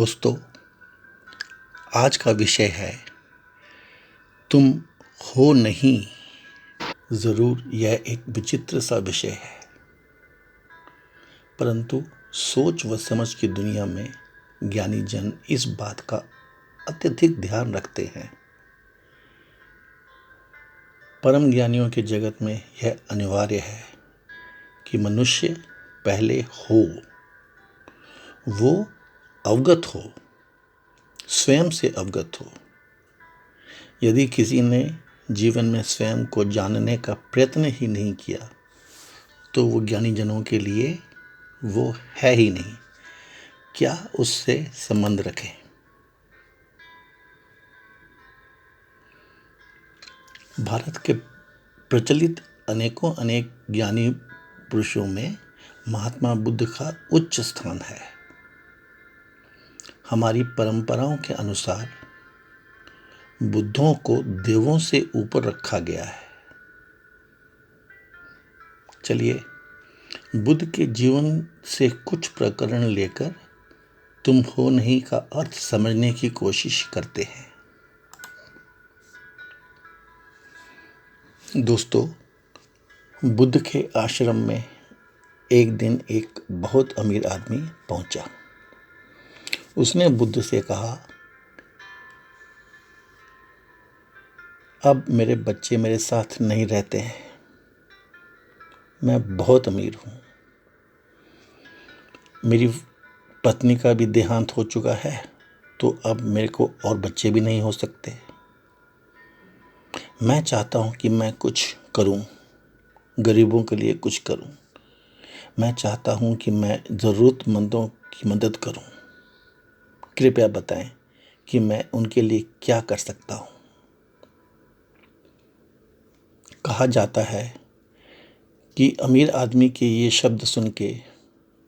दोस्तों, आज का विषय है तुम हो नहीं। ज़रूर यह एक विचित्र सा विषय है, परंतु सोच व समझ की दुनिया में ज्ञानी जन इस बात का अत्यधिक ध्यान रखते हैं। परम ज्ञानियों के जगत में यह अनिवार्य है कि मनुष्य पहले हो, वो अवगत हो, स्वयं से अवगत हो। यदि किसी ने जीवन में स्वयं को जानने का प्रयत्न ही नहीं किया तो वो ज्ञानी जनों के लिए वो है ही नहीं। क्या उससे संबंध रखें। भारत के प्रचलित अनेक ज्ञानी पुरुषों में महात्मा बुद्ध का उच्च स्थान है। हमारी परंपराओं के अनुसार बुद्धों को देवों से ऊपर रखा गया है। चलिए बुद्ध के जीवन से कुछ प्रकरण लेकर तुम हो नहीं का अर्थ समझने की कोशिश करते हैं। दोस्तों, बुद्ध के आश्रम में एक दिन एक बहुत अमीर आदमी पहुंचा। उसने बुद्ध से कहा, अब मेरे बच्चे मेरे साथ नहीं रहते हैं, मैं बहुत अमीर हूं, मेरी पत्नी का भी देहांत हो चुका है, तो अब मेरे को और बच्चे भी नहीं हो सकते। मैं चाहता हूं कि मैं कुछ करूं, गरीबों के लिए कुछ करूं। मैं चाहता हूं कि मैं ज़रूरतमंदों की मदद करूं। कृपया बताएं कि मैं उनके लिए क्या कर सकता हूं। कहा जाता है कि अमीर आदमी के ये शब्द सुन के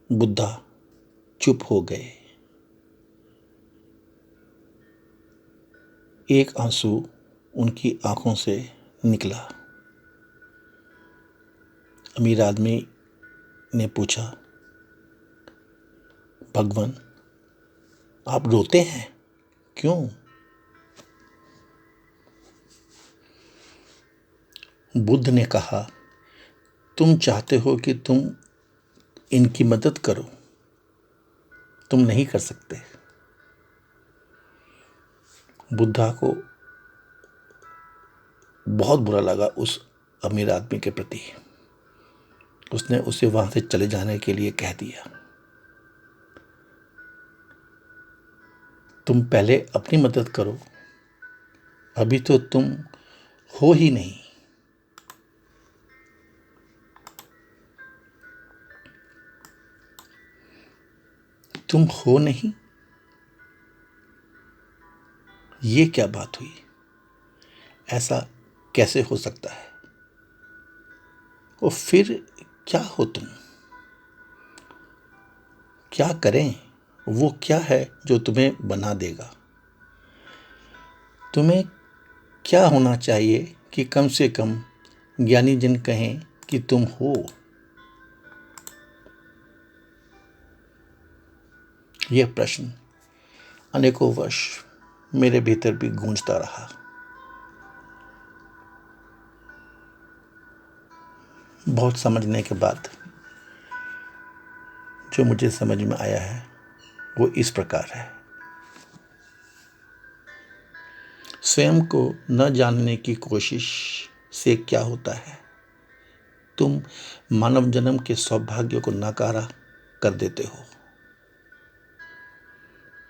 बुद्धा चुप हो गए। एक आंसू उनकी आंखों से निकला। अमीर आदमी ने पूछा, भगवान, आप रोते हैं क्यों? बुद्ध ने कहा, तुम चाहते हो कि तुम इनकी मदद करो, तुम नहीं कर सकते। बुद्धा को बहुत बुरा लगा उस अमीर आदमी के प्रति। उसने उसे वहां से चले जाने के लिए कह दिया। तुम पहले अपनी मदद करो, अभी तो तुम हो ही नहीं। तुम हो नहीं, ये क्या बात हुई? ऐसा कैसे हो सकता है? और फिर क्या हो तुम? क्या करें? वो क्या है जो तुम्हें बना देगा? तुम्हें क्या होना चाहिए कि कम से कम ज्ञानी जन कहें कि तुम हो? यह प्रश्न अनेकों वर्ष मेरे भीतर भी गूंजता रहा। बहुत समझने के बाद जो मुझे समझ में आया है वो इस प्रकार है। स्वयं को न जानने की कोशिश से क्या होता है? तुम मानव जन्म के सौभाग्य को नकारा कर देते हो।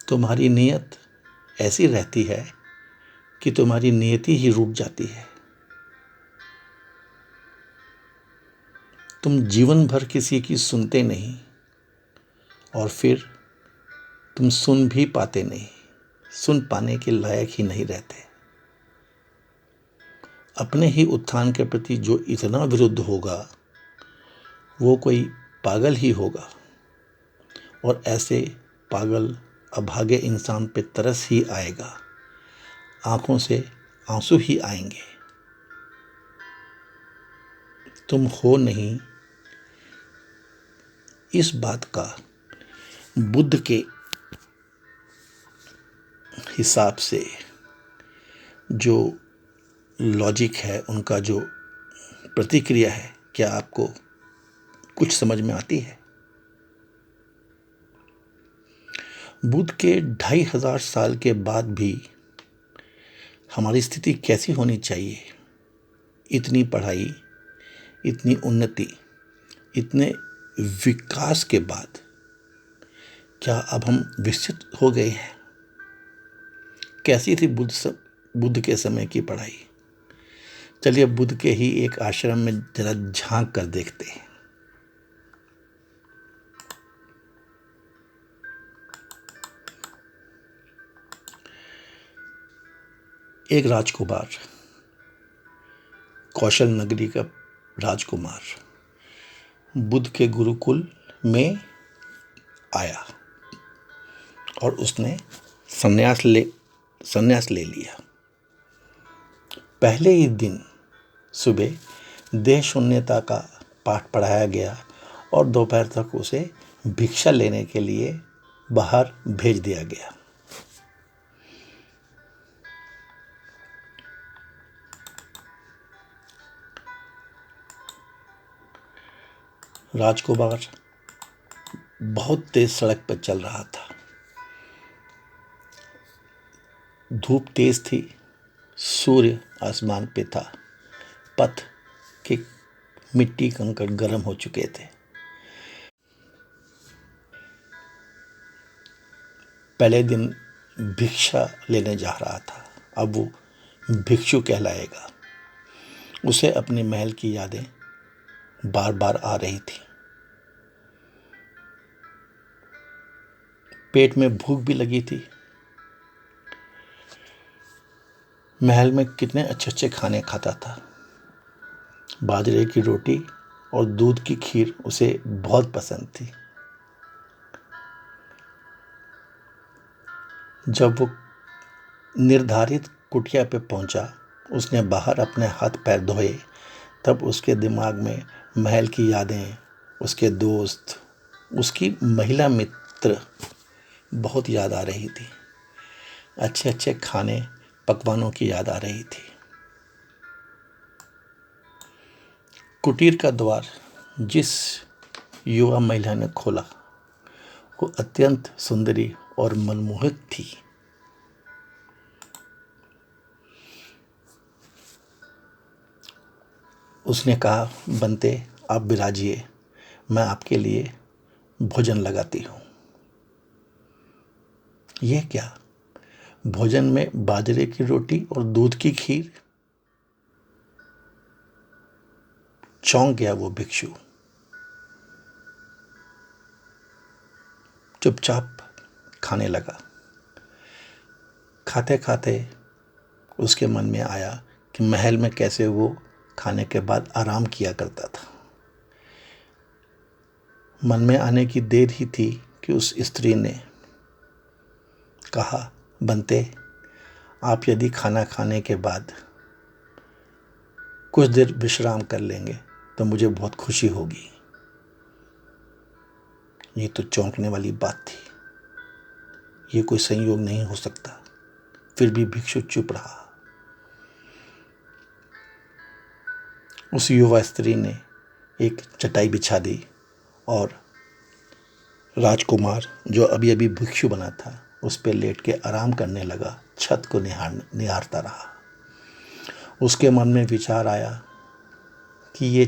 तुम्हारी नीयत ऐसी रहती है कि तुम्हारी नियति ही रूठ जाती है। तुम जीवन भर किसी की सुनते नहीं और फिर तुम सुन भी पाते नहीं, सुन पाने के लायक ही नहीं रहते। अपने ही उत्थान के प्रति जो इतना विरुद्ध होगा वो कोई पागल ही होगा, और ऐसे पागल अभागे इंसान पे तरस ही आएगा, आंखों से आंसू ही आएंगे। तुम हो नहीं, इस बात का बुद्ध के हिसाब से, जो लॉजिक है, उनका जो प्रतिक्रिया है, क्या आपको कुछ समझ में आती है? बुद्ध के 2500 साल के बाद भी हमारी स्थिति कैसी होनी चाहिए? इतनी पढ़ाई, इतनी उन्नति, इतने विकास के बाद क्या अब हम विकसित हो गए हैं? कैसी थी बुद्ध के समय की पढ़ाई? चलिए बुद्ध के ही एक आश्रम में जरा झांक कर देखते हैं। एक राजकुमार, कौशल नगरी का राजकुमार, बुद्ध के गुरुकुल में आया और उसने संन्यास ले लिया। पहले ही दिन सुबह देह शून्यता का पाठ पढ़ाया गया और दोपहर तक उसे भिक्षा लेने के लिए बाहर भेज दिया गया। राजकुमार बहुत तेज सड़क पर चल रहा था। धूप तेज थी, सूर्य आसमान पे था, पथ के मिट्टी कंकड़ गर्म हो चुके थे। पहले दिन भिक्षा लेने जा रहा था, अब वो भिक्षु कहलाएगा। उसे अपने महल की यादें बार बार आ रही थी। पेट में भूख भी लगी थी। महल में कितने अच्छे अच्छे खाने खाता था। बाजरे की रोटी और दूध की खीर उसे बहुत पसंद थी। जब वो निर्धारित कुटिया पे पहुंचा, उसने बाहर अपने हाथ पैर धोए, तब उसके दिमाग में महल की यादें, उसके दोस्त, उसकी महिला मित्र बहुत याद आ रही थी। अच्छे अच्छे खाने पकवानों की याद आ रही थी। कुटीर का द्वार जिस युवा महिला ने खोला, वो अत्यंत सुंदरी और मनमोहक थी। उसने कहा, बनते आप बिराजिए, मैं आपके लिए भोजन लगाती हूँ। यह क्या? भोजन में बाजरे की रोटी और दूध की खीर? चौंक गया वो भिक्षु। चुपचाप खाने लगा। खाते खाते उसके मन में आया कि महल में कैसे वो खाने के बाद आराम किया करता था। मन में आने की देर ही थी कि उस स्त्री ने कहा, बनते आप यदि खाना खाने के बाद कुछ देर विश्राम कर लेंगे तो मुझे बहुत खुशी होगी। ये तो चौंकने वाली बात थी। ये कोई संयोग नहीं हो सकता। फिर भी भिक्षु चुप रहा। उस युवा स्त्री ने एक चटाई बिछा दी और राजकुमार, जो अभी अभी भिक्षु बना था, उस पर लेट के आराम करने लगा। छत को निहारता रहा। उसके मन में विचार आया कि ये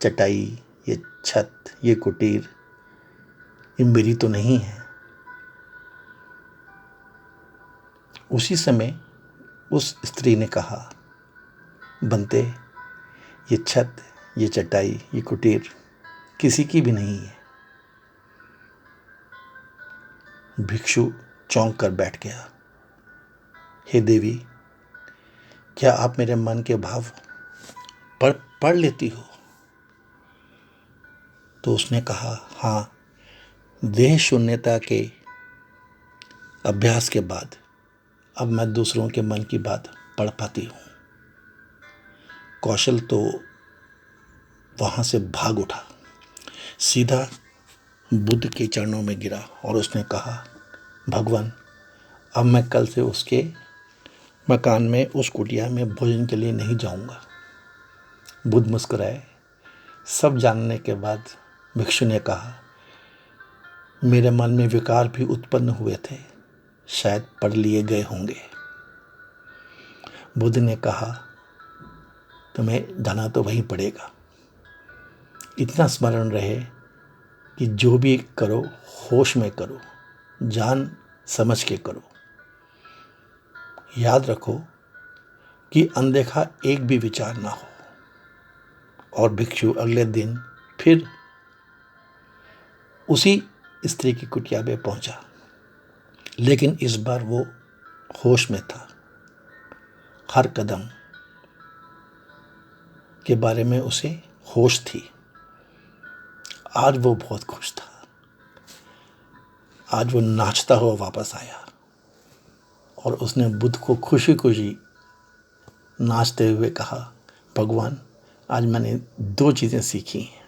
चटाई, ये छत, ये कुटीर, ये मेरी तो नहीं है। उसी समय उस स्त्री ने कहा, बनते ये छत, ये चटाई, ये कुटीर किसी की भी नहीं है। भिक्षु चौंक कर बैठ गया। हे देवी, क्या आप मेरे मन के भाव पढ़ लेती हो? तो उसने कहा, हाँ, देह शून्यता के अभ्यास के बाद अब मैं दूसरों के मन की बात पढ़ पाती हूँ। कौशल तो वहाँ से भाग उठा, सीधा बुद्ध के चरणों में गिरा और उसने कहा, भगवान, अब मैं कल से उसके मकान में, उस कुटिया में भोजन के लिए नहीं जाऊंगा। बुद्ध मुस्कुराए। सब जानने के बाद भिक्षु ने कहा, मेरे मन में विकार भी उत्पन्न हुए थे, शायद पढ़ लिए गए होंगे। बुद्ध ने कहा, तुम्हें जाना तो वहीं पड़ेगा। इतना स्मरण रहे कि जो भी करो होश में करो, जान समझ के करो। याद रखो कि अनदेखा एक भी विचार ना हो। और भिक्षु अगले दिन फिर उसी स्त्री की कुटिया में पहुंचा, लेकिन इस बार वो होश में था। हर कदम के बारे में उसे होश थी। आज वो बहुत खुश था। आज वो नाचता हुआ वापस आया और उसने बुद्ध को खुशी खुशी नाचते हुए कहा, भगवान, आज मैंने 2 चीज़ें सीखी हैं।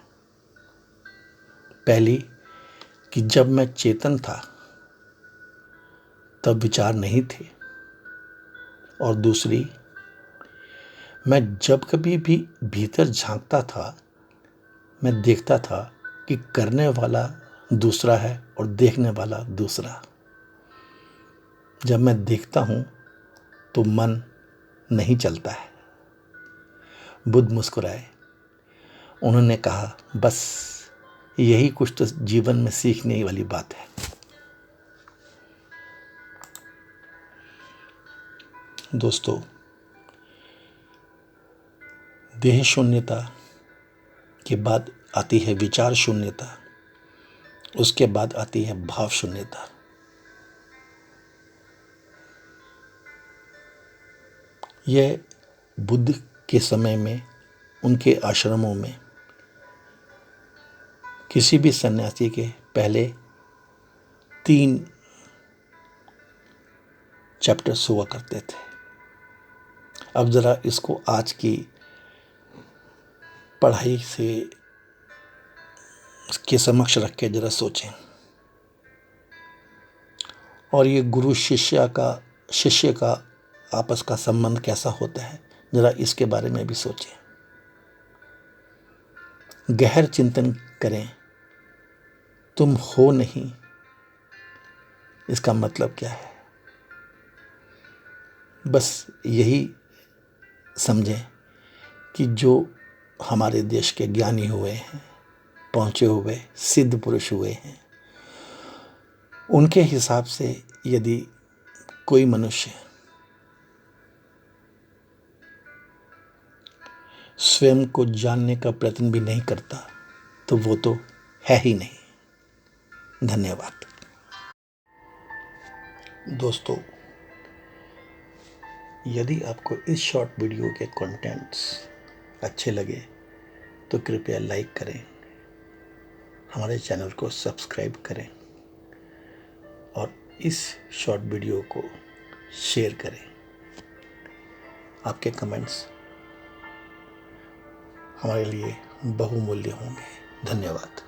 पहली कि जब मैं चेतन था तब विचार नहीं थे, और दूसरी, मैं जब कभी भी भीतर झांकता था, मैं देखता था कि करने वाला दूसरा है और देखने वाला दूसरा। जब मैं देखता हूं तो मन नहीं चलता है। बुद्ध मुस्कुराए। उन्होंने कहा, बस यही कुछ तो जीवन में सीखने वाली बात है। दोस्तों, देह शून्यता के बाद आती है विचार शून्यता, उसके बाद आती है भाव शून्यता। यह बुद्ध के समय में, उनके आश्रमों में किसी भी सन्यासी के पहले 3 चैप्टर्स हुआ करते थे। अब ज़रा इसको आज की पढ़ाई से के समक्ष रख के ज़रा सोचें। और ये गुरु शिष्य का आपस का संबंध कैसा होता है, ज़रा इसके बारे में भी सोचें। गहर चिंतन करें। तुम हो नहीं, इसका मतलब क्या है? बस यही समझें कि जो हमारे देश के ज्ञानी हुए हैं, पहुँचे हुए सिद्ध पुरुष हुए हैं, उनके हिसाब से यदि कोई मनुष्य स्वयं को जानने का प्रयत्न भी नहीं करता तो वो तो है ही नहीं। धन्यवाद। दोस्तों, यदि आपको इस शॉर्ट वीडियो के कंटेंट्स अच्छे लगे तो कृपया लाइक करें, हमारे चैनल को सब्सक्राइब करें और इस शॉर्ट वीडियो को शेयर करें। आपके कमेंट्स हमारे लिए बहुमूल्य होंगे। धन्यवाद।